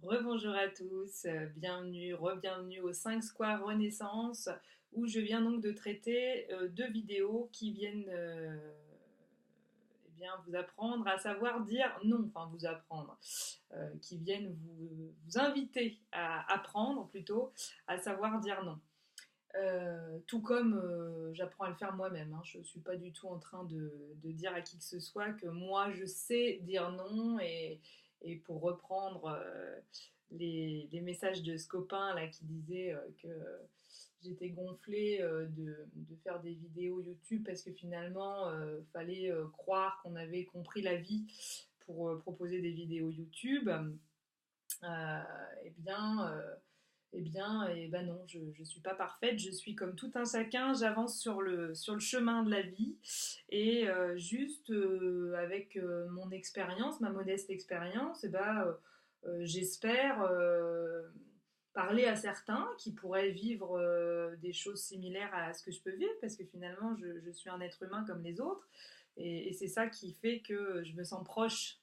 Rebonjour à tous, bienvenue, re-bienvenue au 5 Square Renaissance, où je viens donc de traiter deux vidéos qui viennent eh bien, vous apprendre à savoir dire non, enfin vous apprendre, qui viennent vous inviter à apprendre plutôt à savoir dire non. Tout comme j'apprends à le faire moi-même, hein. Je ne suis pas du tout en train de dire à qui que ce soit que moi je sais dire non et pour reprendre les messages de ce copain là qui disait que j'étais gonflée de faire des vidéos YouTube parce que finalement fallait croire qu'on avait compris la vie pour proposer des vidéos YouTube. Euh, eh bien, eh ben non, je ne suis pas parfaite, je suis comme tout un chacun, j'avance sur le chemin de la vie et juste avec mon expérience, ma modeste expérience, j'espère parler à certains qui pourraient vivre des choses similaires à ce que je peux vivre parce que finalement je suis un être humain comme les autres et c'est ça qui fait que je me sens proche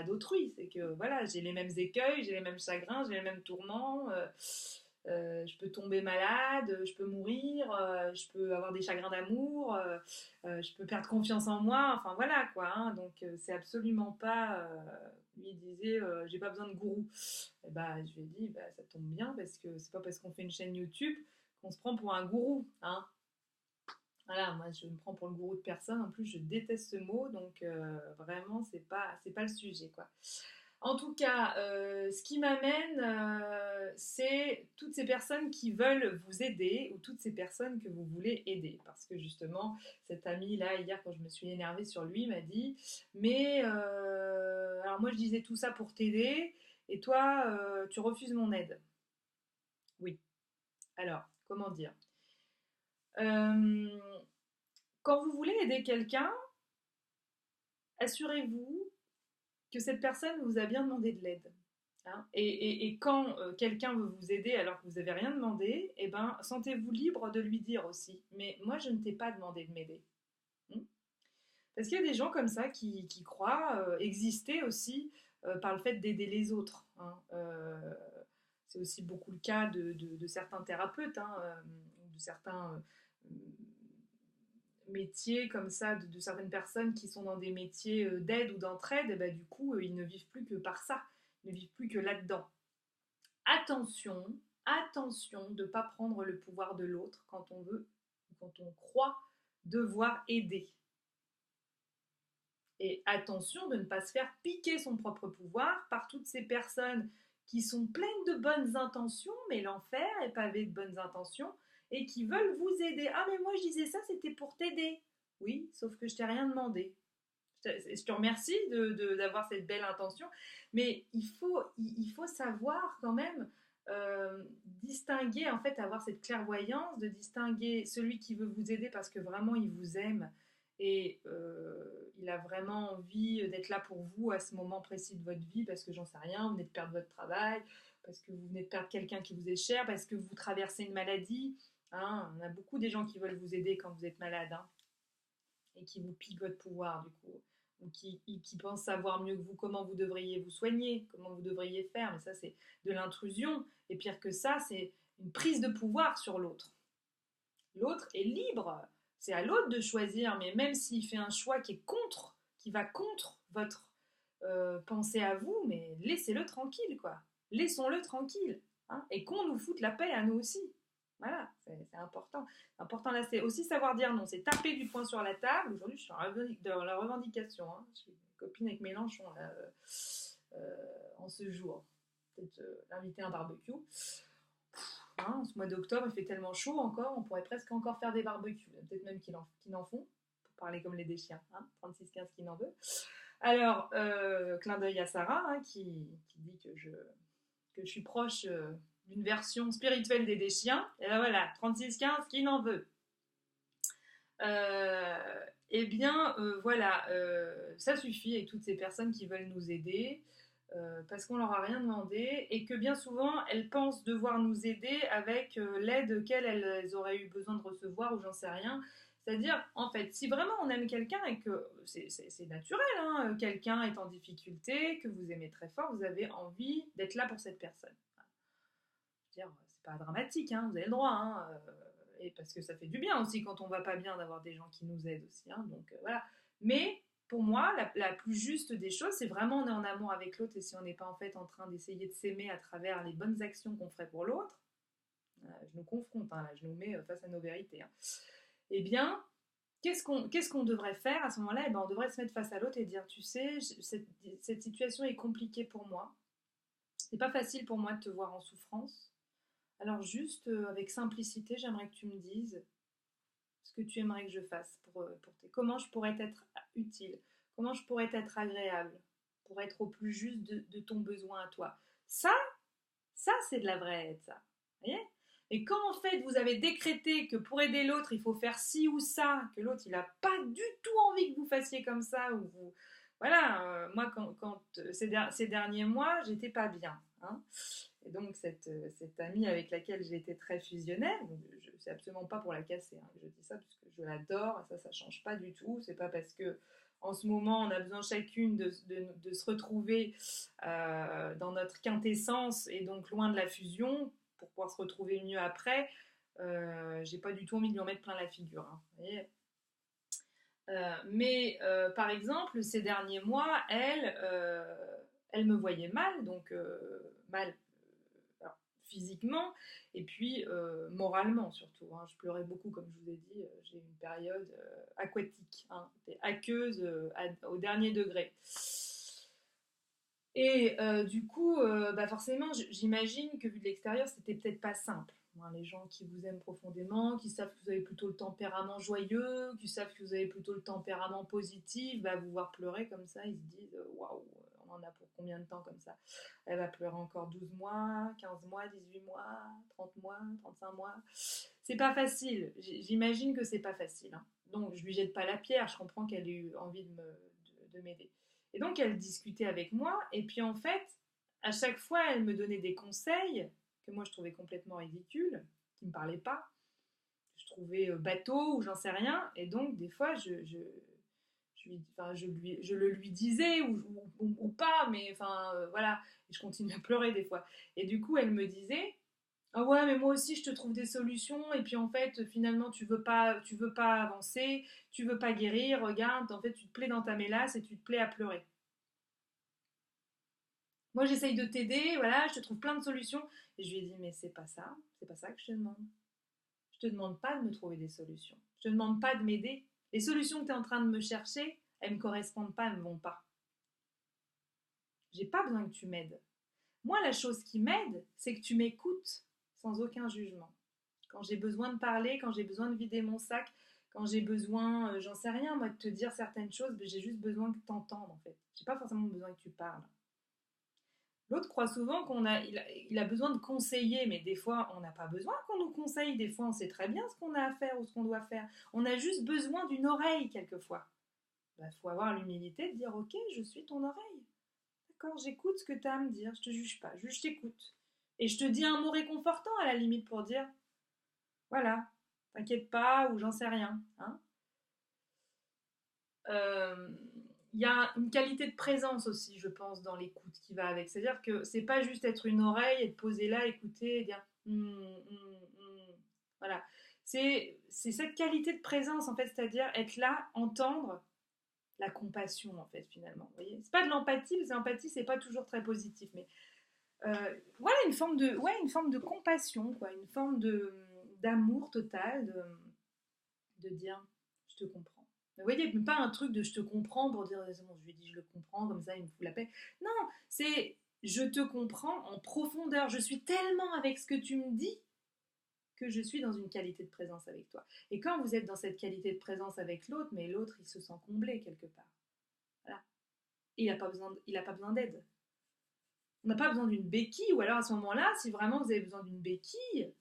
d'autrui. C'est que voilà, j'ai les mêmes écueils, j'ai les mêmes chagrins, j'ai les mêmes tourments. Je peux tomber malade, je peux mourir, je peux avoir des chagrins d'amour, je peux perdre confiance en moi. Enfin voilà quoi, hein. Donc c'est absolument pas. Lui il disait j'ai pas besoin de gourou. Et je lui ai dit ça tombe bien parce que c'est pas parce qu'on fait une chaîne YouTube qu'on se prend pour un gourou, hein. Voilà, moi je me prends pour le gourou de personne. En plus, je déteste ce mot, donc vraiment, c'est pas le sujet, quoi. En tout cas, ce qui m'amène, c'est toutes ces personnes qui veulent vous aider ou toutes ces personnes que vous voulez aider. Parce que justement, cet ami-là, hier, quand je me suis énervée sur lui, m'a dit, mais alors moi je disais tout ça pour t'aider, et toi, tu refuses mon aide. Oui. Alors, comment dire? Euh, Quand vous voulez aider quelqu'un, assurez-vous que cette personne vous a bien demandé de l'aide, hein. Et quand quelqu'un veut vous aider alors que vous n'avez rien demandé, eh ben, sentez-vous libre de lui dire aussi. Mais moi, je ne t'ai pas demandé de m'aider. Hmm. Parce qu'il y a des gens comme ça qui croient exister aussi par le fait d'aider les autres, hein. C'est aussi beaucoup le cas de certains thérapeutes, hein, de certains métiers comme ça, de certaines personnes qui sont dans des métiers d'aide ou d'entraide, et ben, du coup, ils ne vivent plus que par ça, ils ne vivent plus que là-dedans. Attention, attention de ne pas prendre le pouvoir de l'autre quand on veut, quand on croit devoir aider. Et attention de ne pas se faire piquer son propre pouvoir par toutes ces personnes qui sont pleines de bonnes intentions, mais l'enfer est pavé de bonnes intentions, et qui veulent vous aider. Ah mais moi je disais ça, c'était pour t'aider. Oui, sauf que je t'ai rien demandé. Je te remercie d'avoir cette belle intention, mais il faut savoir quand même distinguer, en fait, avoir cette clairvoyance, de distinguer celui qui veut vous aider parce que vraiment il vous aime et il a vraiment envie d'être là pour vous à ce moment précis de votre vie parce que j'en sais rien, vous venez de perdre votre travail, parce que vous venez de perdre quelqu'un qui vous est cher, parce que vous traversez une maladie, hein. On a beaucoup des gens qui veulent vous aider quand vous êtes malade, hein, et qui vous piquent votre pouvoir du coup, ou qui pensent savoir mieux que vous comment vous devriez vous soigner, comment vous devriez faire, mais ça c'est de l'intrusion, et pire que ça, c'est une prise de pouvoir sur l'autre. L'autre est libre, c'est à l'autre de choisir, mais même s'il fait un choix qui va contre votre pensée à vous, mais laissez-le tranquille, quoi. Laissons-le tranquille, hein, et qu'on nous foute la paix à nous aussi. Voilà, c'est important. Important là, c'est aussi savoir dire non. C'est taper du poing sur la table. Aujourd'hui, je suis dans la revendication, hein. Je suis copine avec Mélenchon là, en ce jour. Peut-être l'inviter à un barbecue. Hein, ce mois d'octobre, il fait tellement chaud encore, on pourrait presque encore faire des barbecues. Peut-être même qu'ils en font, pour parler comme les des chiens. Hein, 36-15 qui n'en veut. Alors, clin d'œil à Sarah, hein, qui dit que je suis proche d'une version spirituelle des Déchiens. Et ben voilà, 36-15, qui n'en veut? Euh, eh bien, voilà, ça suffit avec toutes ces personnes qui veulent nous aider. Parce qu'on leur a rien demandé et que bien souvent elles pensent devoir nous aider avec l'aide qu'elles auraient eu besoin de recevoir ou j'en sais rien. C'est-à-dire, en fait, si vraiment on aime quelqu'un et que c'est naturel, hein, quelqu'un est en difficulté, que vous aimez très fort, vous avez envie d'être là pour cette personne. Je veux dire, c'est pas dramatique, hein, vous avez le droit, hein, et parce que ça fait du bien aussi quand on va pas bien d'avoir des gens qui nous aident aussi, hein, donc voilà. Mais pour moi, la plus juste des choses, c'est vraiment on est en amour avec l'autre et si on n'est pas en fait en train d'essayer de s'aimer à travers les bonnes actions qu'on ferait pour l'autre, je nous confronte, hein, là, je nous mets face à nos vérités. Hein. Eh bien, qu'est-ce qu'on devrait faire à ce moment-là? Eh ben, on devrait se mettre face à l'autre et dire, tu sais, cette situation est compliquée pour moi. C'est pas facile pour moi de te voir en souffrance. Alors juste, avec simplicité, j'aimerais que tu me dises ce que tu aimerais que je fasse pour comment je pourrais être utile, comment je pourrais être agréable, pour être au plus juste de ton besoin à toi. Ça, ça c'est de la vraie aide, ça. Vous voyez? Et quand en fait vous avez décrété que pour aider l'autre il faut faire ci ou ça, que l'autre il n'a pas du tout envie que vous fassiez comme ça, ou vous. Voilà, moi quand ces derniers mois, j'étais pas bien. Hein. Et donc cette amie avec laquelle j'étais très fusionnelle, c'est absolument pas pour la casser, hein, que je dis ça, parce que je l'adore, ça change pas du tout. C'est pas parce que en ce moment on a besoin chacune de se retrouver dans notre quintessence et donc loin de la fusion pour pouvoir se retrouver mieux après. J'ai pas du tout envie de lui en mettre plein la figure. Hein, vous voyez. Mais par exemple, ces derniers mois, elle me voyait mal, donc mal alors, physiquement, et puis moralement surtout. Hein. Je pleurais beaucoup, comme je vous ai dit, j'ai eu une période aquatique, hein, aqueuse au dernier degré. Et du coup, bah forcément, j'imagine que vu de l'extérieur, c'était peut-être pas simple. Hein, les gens qui vous aiment profondément, qui savent que vous avez plutôt le tempérament joyeux, qui savent que vous avez plutôt le tempérament positif, bah, vous voir pleurer comme ça, ils se disent waouh, on en a pour combien de temps comme ça? Elle va pleurer encore 12 mois, 15 mois, 18 mois, 30 mois, 35 mois. C'est pas facile. J'imagine que c'est pas facile. Hein. Donc je lui jette pas la pierre, je comprends qu'elle ait eu envie de m'aider. Et donc elle discutait avec moi, et puis en fait, à chaque fois, elle me donnait des conseils que moi je trouvais complètement ridicules, qui ne me parlaient pas, je trouvais bateau ou j'en sais rien, et donc des fois je le lui disais ou pas, mais enfin voilà, et je continue à pleurer des fois. Et du coup, elle me disait, ah ouais, mais moi aussi je te trouve des solutions et puis en fait finalement tu veux pas avancer, tu veux pas guérir, regarde, en fait tu te plais dans ta mélasse et tu te plais à pleurer. Moi j'essaye de t'aider, voilà, je te trouve plein de solutions et je lui ai dit mais c'est pas ça que je te demande. Je te demande pas de me trouver des solutions. Je te demande pas de m'aider. Les solutions que tu es en train de me chercher, elles me correspondent pas, elles me vont pas. J'ai pas besoin que tu m'aides. Moi la chose qui m'aide, c'est que tu m'écoutes sans aucun jugement. Quand j'ai besoin de parler, quand j'ai besoin de vider mon sac, quand j'ai besoin, j'en sais rien, moi, de te dire certaines choses, mais j'ai juste besoin que tu entendes, en fait. J'ai pas forcément besoin que tu parles. L'autre croit souvent il a besoin de conseiller, mais des fois, on n'a pas besoin qu'on nous conseille. Des fois, on sait très bien ce qu'on a à faire ou ce qu'on doit faire. On a juste besoin d'une oreille, quelquefois. Il faut avoir l'humilité de dire, ok, je suis ton oreille. D'accord, j'écoute ce que tu as à me dire, je te juge pas, je t'écoute. Et je te dis un mot réconfortant à la limite pour dire, voilà, t'inquiète pas, ou j'en sais rien. Hein. Il y a une qualité de présence aussi, je pense, dans l'écoute qui va avec. C'est-à-dire que c'est pas juste être une oreille et te poser là, écouter et dire voilà. C'est cette qualité de présence, en fait, c'est-à-dire être là, entendre la compassion, en fait, finalement. Vous voyez, c'est pas de l'empathie, parce que l'empathie, c'est pas toujours très positif, mais voilà, une forme de compassion, quoi, une forme d'amour total, de dire je te comprends. Mais vous voyez, pas un truc de je te comprends pour dire c'est bon, je lui ai dit je le comprends, comme ça il me fout la paix. Non, c'est je te comprends en profondeur. Je suis tellement avec ce que tu me dis que je suis dans une qualité de présence avec toi. Et quand vous êtes dans cette qualité de présence avec l'autre, mais l'autre il se sent comblé quelque part. Voilà. Et il n'a pas besoin d'aide. On n'a pas besoin d'une béquille, ou alors à ce moment-là, si vraiment vous avez besoin d'une béquille,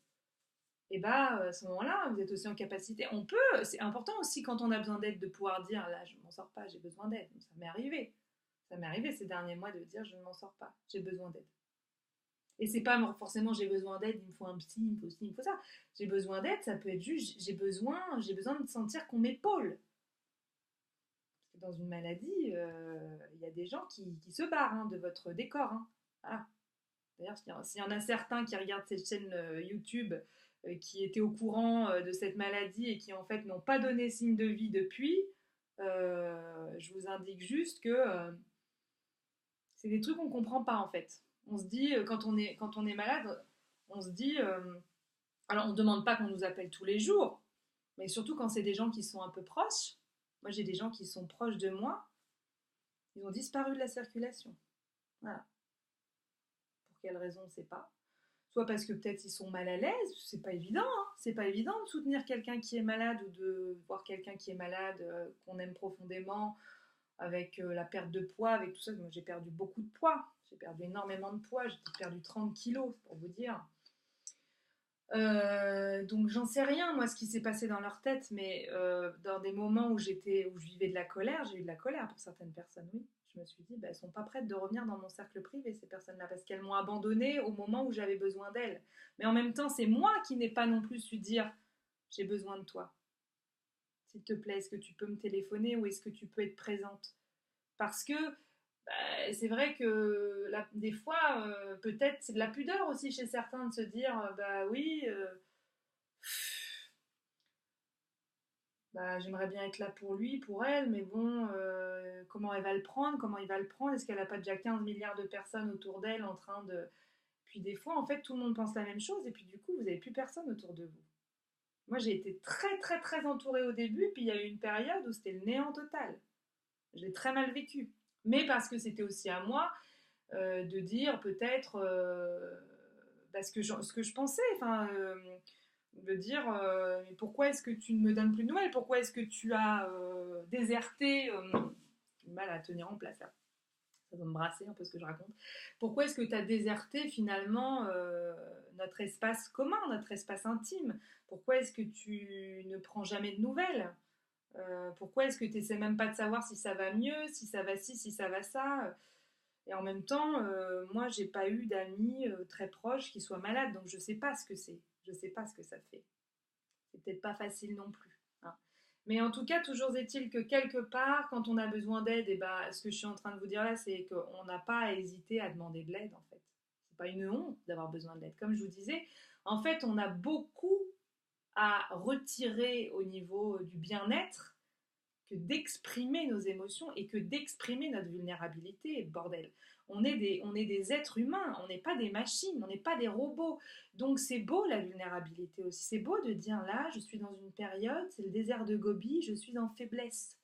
et bah à ce moment-là, vous êtes aussi en capacité. On peut, c'est important aussi quand on a besoin d'aide de pouvoir dire là, je ne m'en sors pas, j'ai besoin d'aide. Ça m'est arrivé. Ça m'est arrivé ces derniers mois de dire je ne m'en sors pas, j'ai besoin d'aide. Et c'est pas forcément j'ai besoin d'aide, il me faut un psy, il me faut ci, il me faut ça. J'ai besoin d'aide, ça peut être juste j'ai besoin de sentir qu'on m'épaule. Parce que dans une maladie, il y a des gens qui se barrent hein, de votre décor. Hein. Voilà. D'ailleurs, s'il y en a certains qui regardent cette chaîne YouTube qui étaient au courant de cette maladie et qui en fait n'ont pas donné signe de vie depuis, je vous indique juste que c'est des trucs qu'on ne comprend pas en fait. On se dit, quand on est malade, on se dit, alors on ne demande pas qu'on nous appelle tous les jours, mais surtout quand c'est des gens qui sont un peu proches. Moi j'ai des gens qui sont proches de moi, ils ont disparu de la circulation. Voilà. Pour quelle raison, on ne sait pas. Soit parce que peut-être ils sont mal à l'aise, c'est pas évident, hein. C'est pas évident de soutenir quelqu'un qui est malade ou de voir quelqu'un qui est malade, qu'on aime profondément, avec la perte de poids, avec tout ça. Moi j'ai perdu beaucoup de poids, j'ai perdu énormément de poids, j'ai perdu 30 kilos pour vous dire. Donc j'en sais rien moi ce qui s'est passé dans leur tête, mais dans des moments où je vivais de la colère, j'ai eu de la colère pour certaines personnes, oui. Je me suis dit, bah, elles sont pas prêtes de revenir dans mon cercle privé ces personnes-là parce qu'elles m'ont abandonnée au moment où j'avais besoin d'elles. Mais en même temps, c'est moi qui n'ai pas non plus su dire, j'ai besoin de toi. S'il te plaît, est-ce que tu peux me téléphoner ou est-ce que tu peux être présente? Parce que bah, c'est vrai que des fois, peut-être c'est de la pudeur aussi chez certains de se dire, bah oui, bah, j'aimerais bien être là pour lui, pour elle, mais bon, comment elle va le prendre, comment il va le prendre, est-ce qu'elle n'a pas déjà 15 milliards de personnes autour d'elle en train de... Puis des fois, en fait, tout le monde pense la même chose, et puis du coup, vous n'avez plus personne autour de vous. Moi, j'ai été très, très, très entourée au début, puis il y a eu une période où c'était le néant total. Je l'ai très mal vécu. Mais parce que c'était aussi à moi de dire peut-être ce que je pensais, enfin, de dire mais pourquoi est-ce que tu ne me donnes plus de nouvelles, pourquoi est-ce que tu as déserté, j'ai mal à tenir en place là, ça va me brasser un peu ce que je raconte, pourquoi est-ce que tu as déserté finalement notre espace commun, notre espace intime, pourquoi est-ce que tu ne prends jamais de nouvelles, pourquoi est-ce que tu n'essaies même pas de savoir si ça va mieux, si ça va ci, si ça va ça. Et en même temps, moi, j'ai pas eu d'amis très proches qui soient malades, donc je sais pas ce que c'est. Je sais pas ce que ça fait. C'est peut-être pas facile non plus. Hein. Mais en tout cas, toujours est-il que quelque part, quand on a besoin d'aide, et ben, ce que je suis en train de vous dire là, c'est qu'on n'a pas à hésiter à demander de l'aide, en fait. C'est pas une honte d'avoir besoin de l'aide. Comme je vous disais, en fait, on a beaucoup à retirer au niveau du bien-être que d'exprimer nos émotions et que d'exprimer notre vulnérabilité, bordel. On est des êtres humains, on n'est pas des machines, on n'est pas des robots. Donc c'est beau la vulnérabilité aussi. C'est beau de dire là, je suis dans une période, c'est le désert de Gobi, je suis en faiblesse.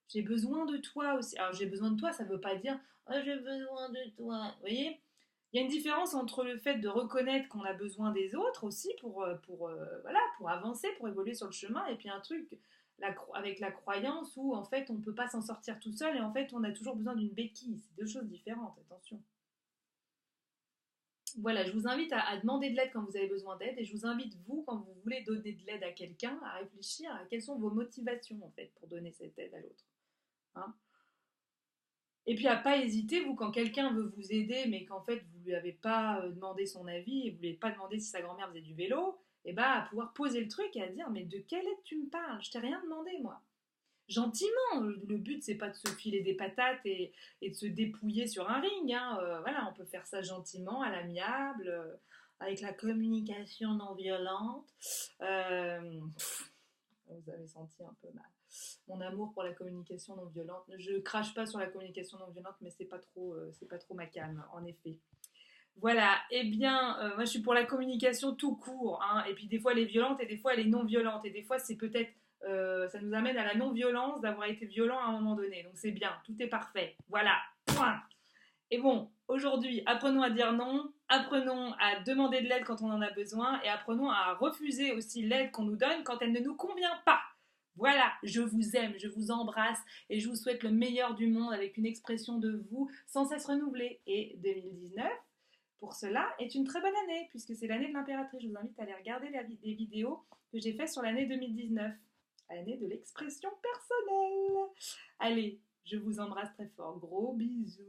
J'ai besoin de toi aussi. Alors j'ai besoin de toi, ça ne veut pas dire oh, j'ai besoin de toi. Vous voyez, il y a une différence entre le fait de reconnaître qu'on a besoin des autres aussi voilà, pour avancer, pour évoluer sur le chemin, et puis un truc avec la croyance où en fait on ne peut pas s'en sortir tout seul et en fait on a toujours besoin d'une béquille. C'est deux choses différentes, attention. Voilà, je vous invite à demander de l'aide quand vous avez besoin d'aide et je vous invite, vous, quand vous voulez donner de l'aide à quelqu'un, à réfléchir à quelles sont vos motivations en fait pour donner cette aide à l'autre. Hein. Et puis à pas hésiter, vous, quand quelqu'un veut vous aider, mais qu'en fait vous lui avez pas demandé son avis et vous lui avez pas demandé si sa grand-mère faisait du vélo, et bah à pouvoir poser le truc et à dire mais de quelle aide tu me parles? Je t'ai rien demandé moi. Gentiment, le but c'est pas de se filer des patates et de se dépouiller sur un ring. Hein. Voilà, on peut faire ça gentiment, à l'amiable, avec la communication non violente. Vous avez senti un peu mon amour pour la communication non violente. Je crache pas sur la communication non violente, mais c'est pas trop ma came, en effet. Voilà, eh bien, moi je suis pour la communication tout court, hein, et puis des fois elle est violente et des fois elle est non violente, et des fois c'est peut-être, ça nous amène à la non-violence d'avoir été violent à un moment donné, donc c'est bien, tout est parfait, voilà, point. Et bon, aujourd'hui, apprenons à dire non, apprenons à demander de l'aide quand on en a besoin, et apprenons à refuser aussi l'aide qu'on nous donne quand elle ne nous convient pas. Voilà, je vous aime, je vous embrasse et je vous souhaite le meilleur du monde avec une expression de vous sans cesse renouvelée. Et 2019, pour cela, est une très bonne année puisque c'est l'année de l'impératrice. Je vous invite à aller regarder des vidéos que j'ai faites sur l'année 2019, l'année de l'expression personnelle. Allez, je vous embrasse très fort. Gros bisous.